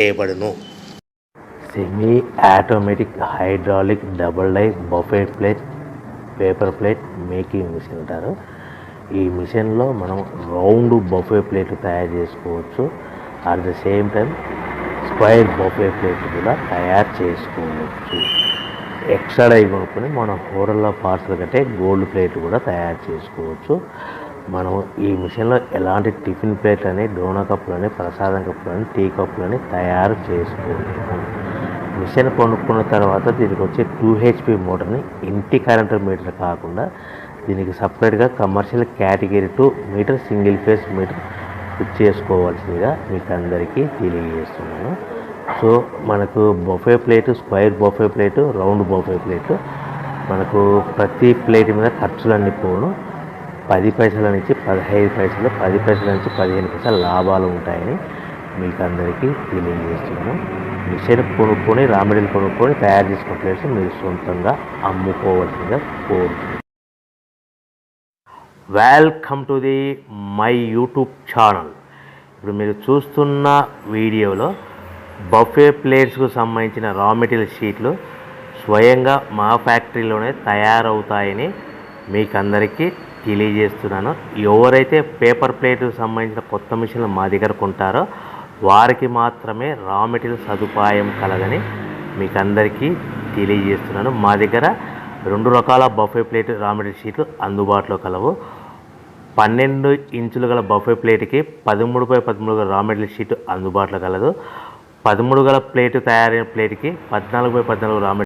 చేయబడును. Semi automatic hydraulic double die buffet plate paper plate making machine అంటారు. ఈ మిషన్లో మనం రౌండ్ బఫే ప్లేట్ తయారు చేసుకోవచ్చు. At the same time square buffet plate కూడా తయారు చేసుకోవచ్చు. ఎక్స్ట్రా డై కొనుక్కొని మనం హోటల్లో పార్సల్ కంటే గోల్డ్ ప్లేట్ కూడా తయారు చేసుకోవచ్చు. మనం ఈ మిషన్లో ఎలాంటి టిఫిన్ ప్లేట్లని, డోనా కప్పులని, ప్రసాదం కప్పులని, టీ కప్పులని తయారు చేసుకోవచ్చు. మిషన్ కొనుక్కున్న తర్వాత దీనికి వచ్చే 2 HP మోటార్ని ఇంటి కరెంటు మీటర్ కాకుండా దీనికి సపరేట్గా commercial category 2 meter single phase meter fit చేసుకోవాల్సిందిగా మీకు అందరికీ తెలియజేస్తున్నాను. సో మనకు buffet plate, square buffet plate, round buffet plate, మనకు ప్రతి ప్లేట్ మీద ఖర్చులన్నీ పోను 10 పైసల నుంచి 15 పైసలు, 10 పైసల నుంచి 15 పైసలు లాభాలు ఉంటాయని మీకు అందరికీ తెలియజేస్తున్నాను. మిషన్ కొనుక్కొని, రా మెటీరియల్ కొనుక్కొని తయారు చేసుకున్న ప్లేట్స్ మీరు సొంతంగా అమ్ముకోవాల్సిందిగా కోరుతున్నాను. Welcome to the my YouTube channel. ఇప్పుడు మీరు చూస్తున్న వీడియోలో బఫే ప్లేట్స్కు సంబంధించిన రా మెటీరియల్ షీట్లు స్వయంగా మా ఫ్యాక్టరీలోనే తయారవుతాయని మీకు అందరికీ తెలియజేస్తున్నాను. ఎవరైతే పేపర్ ప్లేట్కు సంబంధించిన కొత్త మిషన్లు మా దగ్గర కొంటారో వారికి మాత్రమే రా మెటీరియల్ సదుపాయం కలదని మీకు అందరికీ తెలియజేస్తున్నాను. మా దగ్గర 2 రకాల బఫే ప్లేట్ రా మెటీరియల్ షీట్లు అందుబాటులో కలవు. 12 ఇంచులు గల బఫే ప్లేట్కి 13x13 గల రా మెటీరియల్ షీట్ అందుబాటులో కలదు. 13 గల ప్లేటు తయారైన ప్లేట్కి 14x14 రా మెటీరియల్